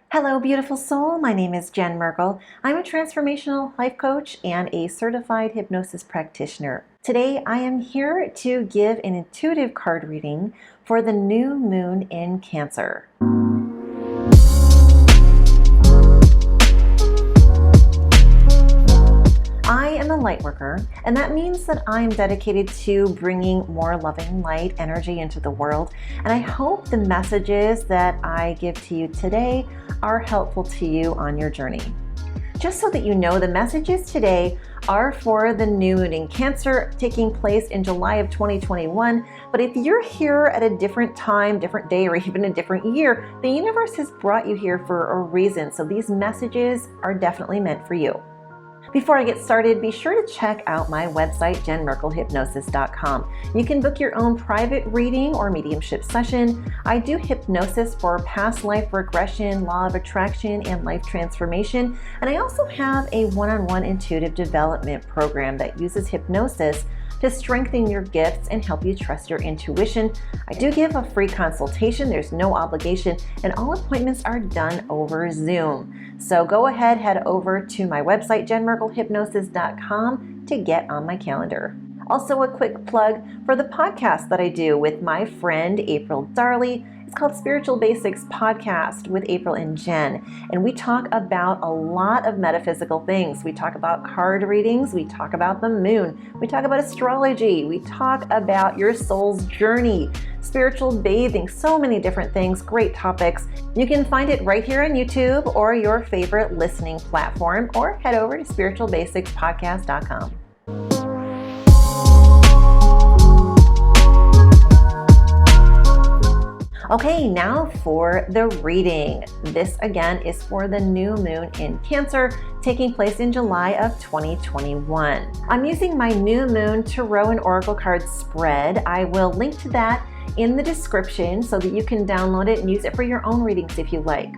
Hello, beautiful soul. My name is Jen Merkel. I'm a transformational life coach and a certified hypnosis practitioner. Today, I am here to give an intuitive card reading for the new moon in Cancer. I am a light worker, and that means that I am dedicated to bringing more loving light energy into the world. And I hope the messages that I give to you today are helpful to you on your journey. Just so that you know, the messages today are for the new moon in Cancer taking place in July of 2021. But if you're here at a different time, different day, or even a different year, the universe has brought you here for a reason. So these messages are definitely meant for you. Before I get started, be sure to check out my website, jenmerkelhypnosis.com. You can book your own private reading or mediumship session. I do hypnosis for past life regression, law of attraction, and life transformation. And I also have a one-on-one intuitive development program that uses hypnosis to strengthen your gifts and help you trust your intuition. I do give a free consultation. There's no obligation, and all appointments are done over Zoom. So go ahead, head over to my website, jenmerkelhypnosis.com, to get on my calendar. Also, a quick plug for the podcast that I do with my friend April Darley. It's called Spiritual Basics Podcast with April and Jen. And we talk about a lot of metaphysical things. We talk about card readings. We talk about the moon. We talk about astrology. We talk about your soul's journey, spiritual bathing, so many different things, great topics. You can find it right here on YouTube or your favorite listening platform, or head over to spiritualbasicspodcast.com. Okay, now for the reading. This again is for the new moon in Cancer taking place in July of 2021. I'm using my new moon tarot and oracle card spread. I will link to that in the description so that you can download it and use it for your own readings if you like.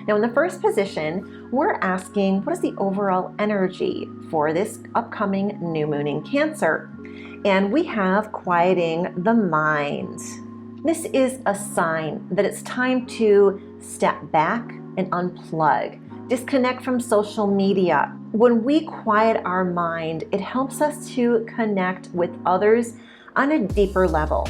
Now, in the first position, we're asking what is the overall energy for this upcoming new moon in Cancer? And we have quieting the mind. This is a sign that it's time to step back and unplug, disconnect from social media. When we quiet our mind, it helps us to connect with others on a deeper level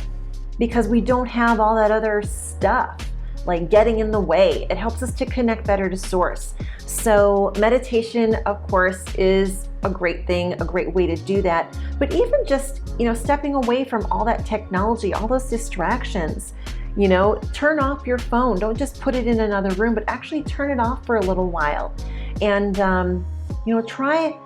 because we don't have all that other stuff like getting in the way. It helps us to connect better to source. So meditation, of course, is a great thing, a great way to do that. But even just, stepping away from all that technology, all those distractions, turn off your phone. Don't just put it in another room, but actually turn it off for a little while. And, try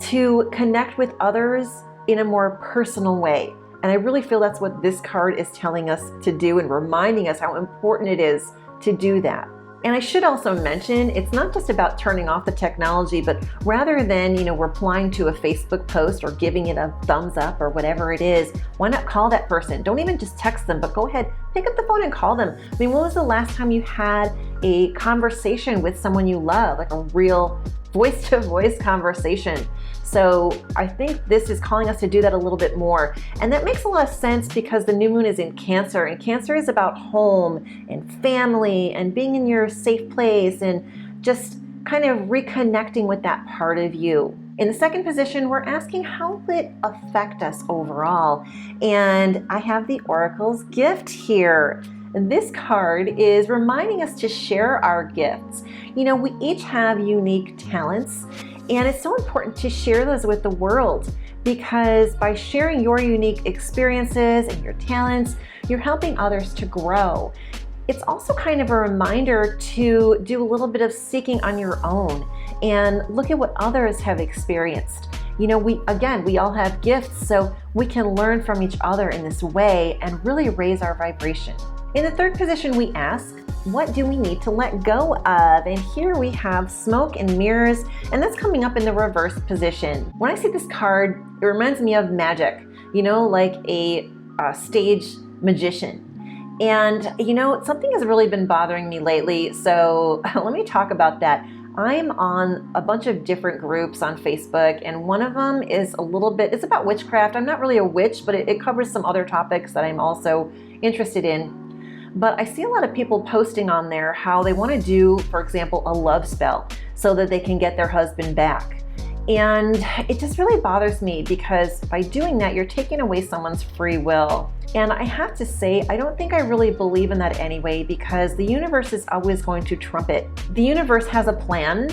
to connect with others in a more personal way. And I really feel that's what this card is telling us to do and reminding us how important it is to do that. And I should also mention, it's not just about turning off the technology, but rather than, replying to a Facebook post or giving it a thumbs up or whatever it is, why not call that person? Don't even just text them, but go ahead, pick up the phone and call them. I mean, when was the last time you had a conversation with someone you love, like a real voice-to-voice conversation? So I think this is calling us to do that a little bit more. And that makes a lot of sense because the new moon is in Cancer, and Cancer is about home and family and being in your safe place and just kind of reconnecting with that part of you. In the second position, we're asking how will it affect us overall? And I have the Oracle's gift here. This card is reminding us to share our gifts. We each have unique talents, and it's so important to share those with the world because by sharing your unique experiences and your talents, you're helping others to grow. It's also kind of a reminder to do a little bit of seeking on your own and look at what others have experienced. We all have gifts, so we can learn from each other in this way and really raise our vibration. In the third position, we ask, what do we need to let go of? And here we have smoke and mirrors, and that's coming up in the reverse position. When I see this card, it reminds me of magic, like a stage magician. And, something has really been bothering me lately, so let me talk about that. I'm on a bunch of different groups on Facebook, and one of them is it's about witchcraft. I'm not really a witch, but it covers some other topics that I'm also interested in. but I see a lot of people posting on there how they want to do, for example, a love spell so that they can get their husband back. And it just really bothers me because by doing that, you're taking away someone's free will. And I have to say, I don't think I really believe in that anyway, because the universe is always going to trump it. The universe has a plan.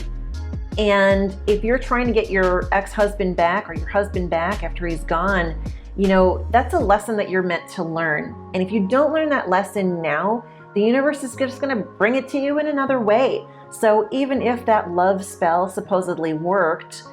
And if you're trying to get your ex-husband back or your husband back after he's gone, you know, that's a lesson that you're meant to learn. And if you don't learn that lesson now, the universe is just going to bring it to you in another way. So even if that love spell supposedly worked,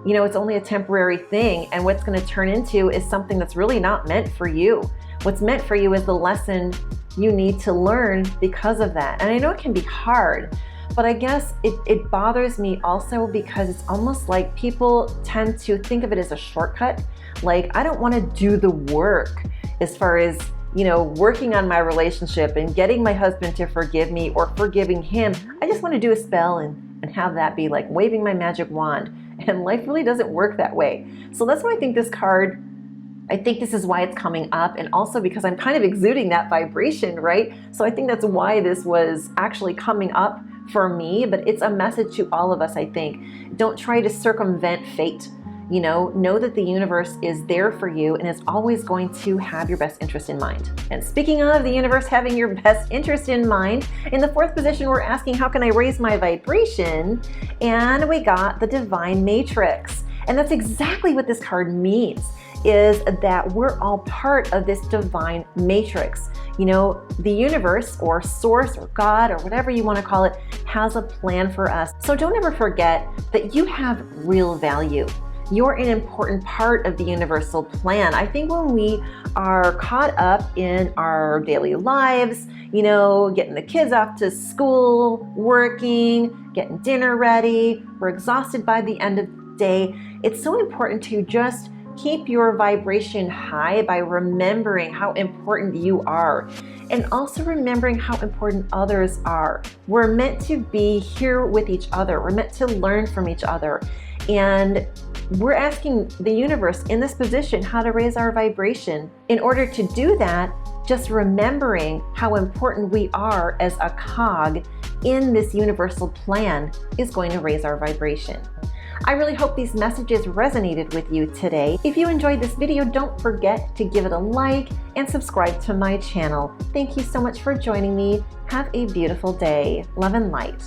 you know, it's only a temporary thing. And what's going to turn into is something that's really not meant for you. What's meant for you is the lesson you need to learn because of that. And I know it can be hard, but I guess it bothers me also because it's almost like people tend to think of it as a shortcut. Like, I don't want to do the work as far as, you know, working on my relationship and getting my husband to forgive me or forgiving him. I just want to do a spell and have that be like waving my magic wand. And life really doesn't work that way. So that's why I think this card, I think this is why it's coming up, and also because I'm kind of exuding that vibration, right? So I think that's why this was actually coming up for me, but it's a message to all of us, I think. Don't try to circumvent fate. You know that the universe is there for you and is always going to have your best interest in mind. And speaking of the universe having your best interest in mind, in the 4th position, we're asking, how can I raise my vibration? And we got the Divine Matrix. And that's exactly what this card means, is that we're all part of this divine matrix. You know, the universe or source or God or whatever you want to call it has a plan for us. So don't ever forget that you have real value. You're an important part of the universal plan. I think when we are caught up in our daily lives, you know, getting the kids off to school, working, getting dinner ready, we're exhausted by the end of the day. It's so important to just keep your vibration high by remembering how important you are and also remembering how important others are. We're meant to be here with each other. We're meant to learn from each other. And we're asking the universe in this position how to raise our vibration. In order to do that, just remembering how important we are as a cog in this universal plan is going to raise our vibration. I really hope these messages resonated with you today. If you enjoyed this video, don't forget to give it a like and subscribe to my channel. Thank you so much for joining me. Have a beautiful day. Love and light.